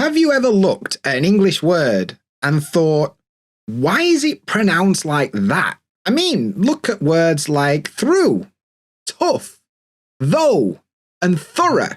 Have you ever looked at an English word and thought, why is it pronounced like that? I mean, look at words like through, tough, though, and thorough.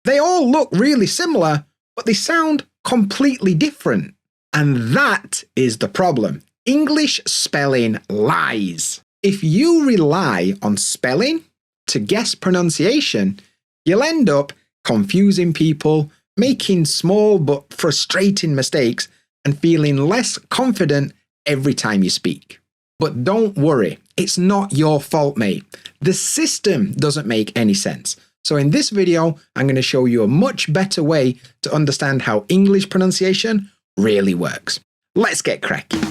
They all look really similar, but they sound completely different. And that is the problem. English spelling lies. If you rely on spelling to guess pronunciation, you'll end up confusing people, making small but frustrating mistakes, and feeling less confident every time you speak. But don't worry, it's not your fault, mate. The system doesn't make any sense. So in this video, I'm going to show you a much better way to understand how English pronunciation really works. Let's get cracking.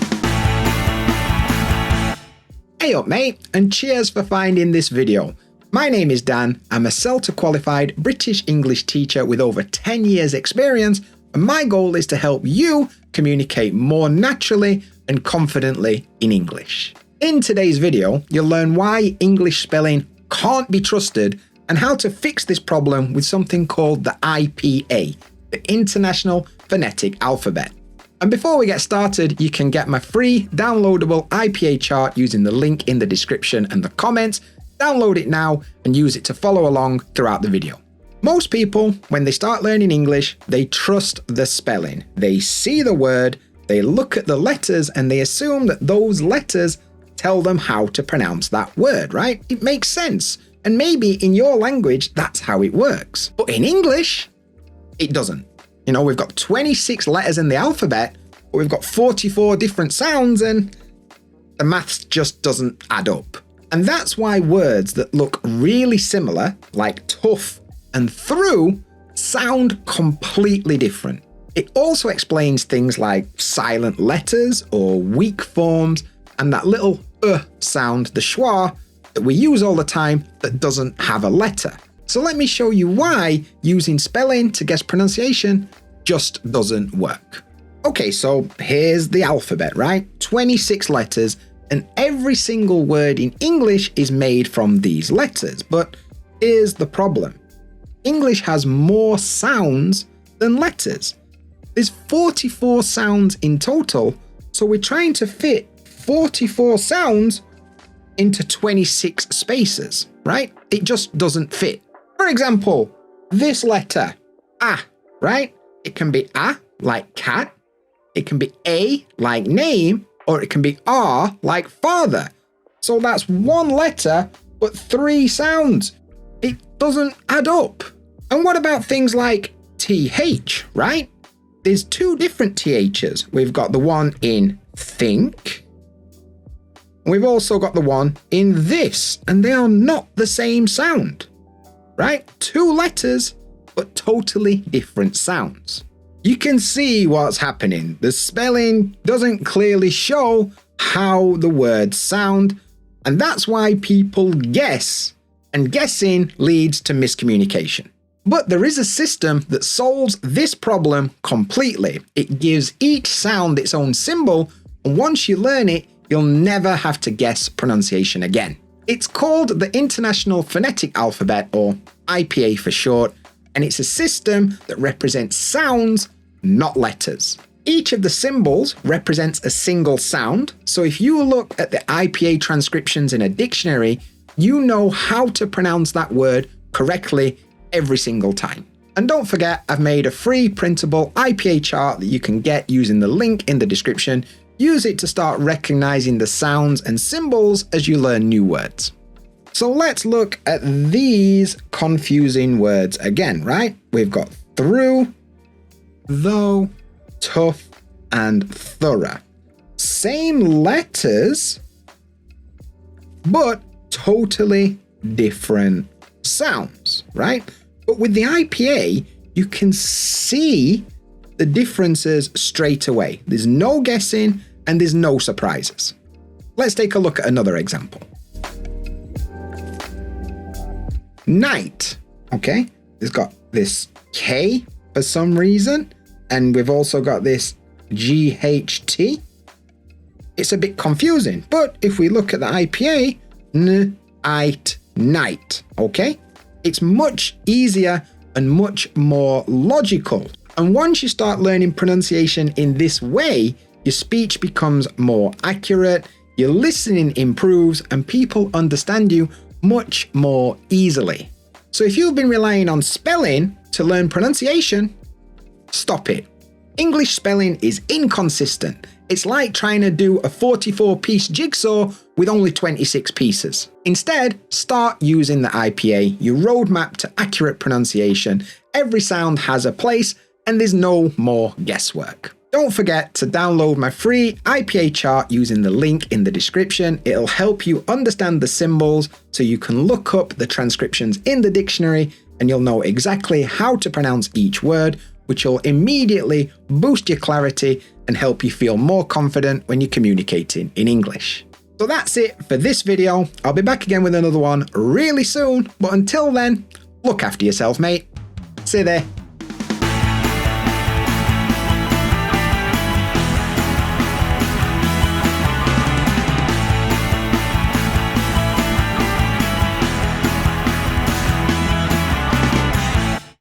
Hey up, mate, and cheers for finding this video. My name is Dan. I'm a CELTA qualified British English teacher with over 10 years experience, and my goal is to help you communicate more naturally and confidently in English. In today's video, you'll learn why English spelling can't be trusted and how to fix this problem with something called the IPA, the International Phonetic Alphabet. And before we get started, you can get my free downloadable IPA chart using the link in the description and the comments. Download it now and use it to follow along throughout the video. Most people, when they start learning English, they trust the spelling. They see the word, they look at the letters, and they assume that those letters tell them how to pronounce that word, right? It makes sense. And maybe in your language, that's how it works. But in English, it doesn't. You know, we've got 26 letters in the alphabet, but we've got 44 different sounds, and the maths just doesn't add up. And that's why words that look really similar, like tough and through, sound completely different. It also explains things like silent letters or weak forms, and that little sound, the schwa, that we use all the time that doesn't have a letter. So let me show you why using spelling to guess pronunciation just doesn't work. Okay, so here's the alphabet, right? 26 letters, and every single word in English is made from these letters. But here's the problem. English has more sounds than letters. There's 44 sounds in total, so we're trying to fit 44 sounds into 26 spaces, right? It just doesn't fit. For example, this letter, A, right? It can be A, like cat. It can be A, like name, or it can be R, like father. So that's one letter, but 3 sounds. It doesn't add up. And what about things like TH, right? There's 2 different THs. We've got the one in think. We've also got the one in this, and they are not the same sound, right? 2 letters, but totally different sounds. You can see what's happening. The spelling doesn't clearly show how the words sound, and that's why people guess, and guessing leads to miscommunication. But there is a system that solves this problem completely. It gives each sound its own symbol, and once you learn it, you'll never have to guess pronunciation again. It's called the International Phonetic Alphabet, or IPA for short, and it's a system that represents sounds, not letters. Each of the symbols represents a single sound, so if you look at the IPA transcriptions in a dictionary, you know how to pronounce that word correctly every single time. And don't forget, I've made a free printable IPA chart that you can get using the link in the description. Use it to start recognizing the sounds and symbols as you learn new words. So let's look at these confusing words again, right? We've got through, though, tough, and thorough. Same letters, but totally different sounds, right? But with the IPA, you can see the differences straight away. There's no guessing and there's no surprises. Let's take a look at another example. Night, okay? It's got this K for some reason, and we've also got this GHT. It's a bit confusing, but if we look at the IPA, night, okay? It's much easier and much more logical. And once you start learning pronunciation in this way, your speech becomes more accurate, your listening improves, and people understand you much more easily. So if you've been relying on spelling to learn pronunciation, stop it. English spelling is inconsistent. It's like trying to do a 44-piece jigsaw with only 26 pieces. Instead, start using the IPA, your roadmap to accurate pronunciation. Every sound has a place, and there's no more guesswork. Don't forget to download my free IPA chart using the link in the description. It'll help you understand the symbols so you can look up the transcriptions in the dictionary and you'll know exactly how to pronounce each word, which will immediately boost your clarity and help you feel more confident when you're communicating in English. So that's it for this video. I'll be back again with another one really soon, but until then, look after yourself, mate. See you there.